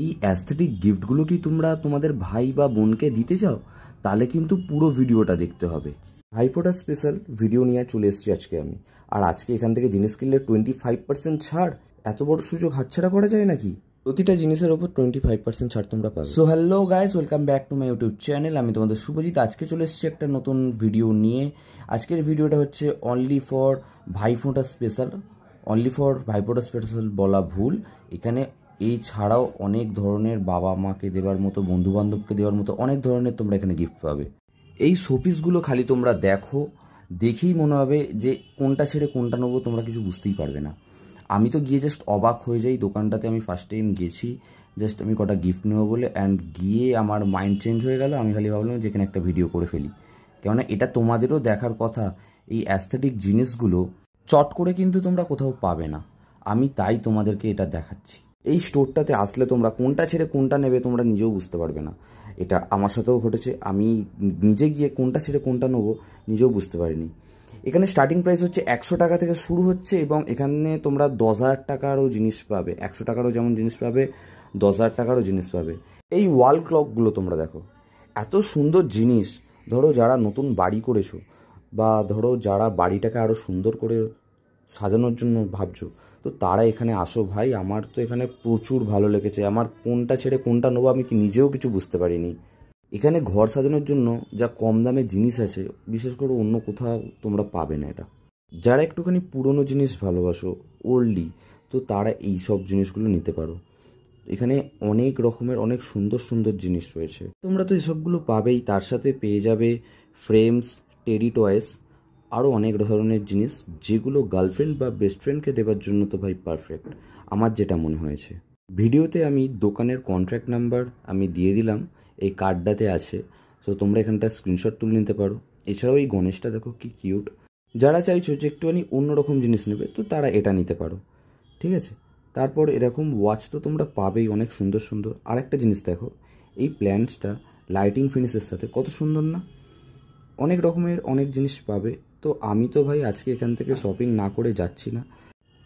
এই অ্যাস্থেটিক গিফটগুলো কি তোমরা তোমাদের ভাই বা বোনকে দিতে চাও? তাহলে কিন্তু পুরো ভিডিওটা দেখতে হবে। ভাইফোঁটা স্পেশাল ভিডিও নিয়ে চলে এসেছি আজকে আমি। আর আজকে এখান থেকে জিনিস কিনলে 25% ছাড়। এত বড় সুযোগ হাতছাড়া করা যায় নাকি? প্রতিটা জিনিসের ওপর 25% ছাড় তোমরা পাবে। So hello guys, welcome back to my YouTube channel. আমি তোমাদের শুভজিৎ। আজকে চলে এসেছি একটা নতুন ভিডিও নিয়ে। আজকের ভিডিওটা হচ্ছে only for Bhai Phonta special. Only for Bhai Phonta special বলা ভুল। এখানে এই ছাড়াও অনেক ধরনের বাবা মাকে দেওয়ার মতো, বন্ধুবান্ধবকে দেওয়ার মতো অনেক ধরনের তোমরা এখানে গিফট পাবে। এই শোপিসগুলো খালি তোমরা দেখো, দেখেই মনে হবে যে কোনটা ছেড়ে কোনটা নেবো, তোমরা কিছু বুঝতেই পারবে না। আমি তো গিয়ে জাস্ট অবাক হয়ে যাই। দোকানটাতে আমি ফার্স্ট টাইম গেছি জাস্ট আমি কটা গিফট নেবো বলে, অ্যান্ড গিয়ে আমার মাইন্ড চেঞ্জ হয়ে গেল। আমি খালি ভাবলাম যে এখানে একটা ভিডিও করে ফেলি, কেননা এটা তোমাদেরও দেখার কথা। এই অ্যাস্থেটিক জিনিসগুলো চট করে কিন্তু তোমরা কোথাও পাবে না। আমি তাই তোমাদেরকে এটা দেখাচ্ছি। এই স্টোরটাতে আসলে তোমরা কোনটা ছেড়ে কোনটা নেবে তোমরা নিজেও বুঝতে পারবে না। এটা আমার সাথেও ঘটেছে। আমি নিজে গিয়ে কোনটা ছেড়ে কোনটা নেবো নিজেও বুঝতে পারিনি। এখানে স্টার্টিং প্রাইস হচ্ছে 100 টাকা থেকে শুরু হচ্ছে, এবং এখানে তোমরা 10,000 টাকারও জিনিস পাবে। 100 টাকারও যেমন জিনিস পাবে, 10,000 টাকারও জিনিস পাবে। এই ওয়াল ক্লকগুলো তোমরা দেখো, এত সুন্দর জিনিস। ধরো যারা নতুন বাড়ি করেছো, বা ধরো যারা বাড়িটাকে আরও সুন্দর করে সাজানোর জন্য ভাবছো, তো তারা এখানে আসো ভাই। আমার তো এখানে প্রচুর ভালো লেগেছে। আমার কোনটা ছেড়ে কোনটা নেবো আমি নিজেও কিছু বুঝতে পারিনি। এখানে ঘর সাজানোর জন্য যা কম দামে জিনিস আছে, বিশেষ করে অন্য কোথাও তোমরা পাবে না এটা। যারা একটুখানি পুরনো জিনিস ভালোবাসো, ওল্ডি, তো তারা এই সব জিনিসগুলো নিতে পারো। এখানে অনেক রকমের অনেক সুন্দর সুন্দর জিনিস রয়েছে। তোমরা তো এসবগুলো পাবেই, তার সাথে পেয়ে যাবে ফ্রেমস, টেডি টয়েস, আরও অনেক ধরনের জিনিস, যেগুলো গার্লফ্রেন্ড বা বেস্ট ফ্রেন্ডকে দেওয়ার জন্য তো ভাই পারফেক্ট, আমার যেটা মনে হয়েছে। ভিডিওতে আমি দোকানের কন্ট্যাক্ট নাম্বার আমি দিয়ে দিলাম, এই কার্ডটাতে আছে। তো তোমরা এখানটা স্ক্রিনশট তুলে নিতে পারো। এছাড়াও এই গণেশটা দেখো কি কিউট। যারা চাইছো যে একটুখানি অন্যরকম জিনিস নেবে, তো তারা এটা নিতে পারো, ঠিক আছে। তারপর এরকম ওয়াচ তো তোমরা পাবেই অনেক সুন্দর সুন্দর। আর একটা জিনিস দেখো, এই প্ল্যান্টসটা লাইটিং ফিনিশের সাথে কত সুন্দর না? অনেক রকমের অনেক জিনিস পাবে। তো আমি তো ভাই আজকে এখান থেকে শপিং না করে যাচ্ছি না।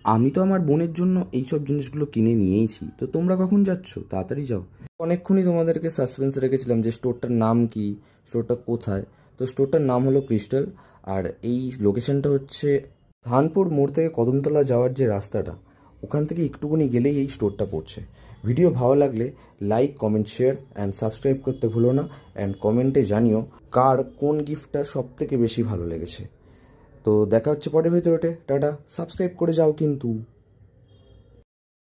আমি তো আমার বোনের জন্য এইসব জিনিসগুলো কিনে নিয়েইছি। তো তোমরা কখন যাচ্ছ? তাড়াতাড়ি যাও। অনেকক্ষণই তোমাদেরকে সাসপেন্স রেখেছিলাম যে স্টোরটার নাম কি, স্টোরটা কোথায়। তো স্টোরটার নাম হলো ক্রিস্টাল। আর এই লোকেশনটা হচ্ছে ধানপুর মোড় থেকে কদমতলা যাওয়ার যে রাস্তাটা, ওখান থেকে একটুখানি গেলেই এই স্টোরটা পড়ছে। ভিডিও ভালো লাগলে like, comment, share and subscribe করতে ভুলো না। অ্যান্ড কমেন্টে জানিও কার কোন গিফটটা সব থেকে বেশি ভালো লেগেছে। তো দেখা হচ্ছে পরের ভিডিওতে। টাটা, সাবস্ক্রাইব করে যাও কিন্তু।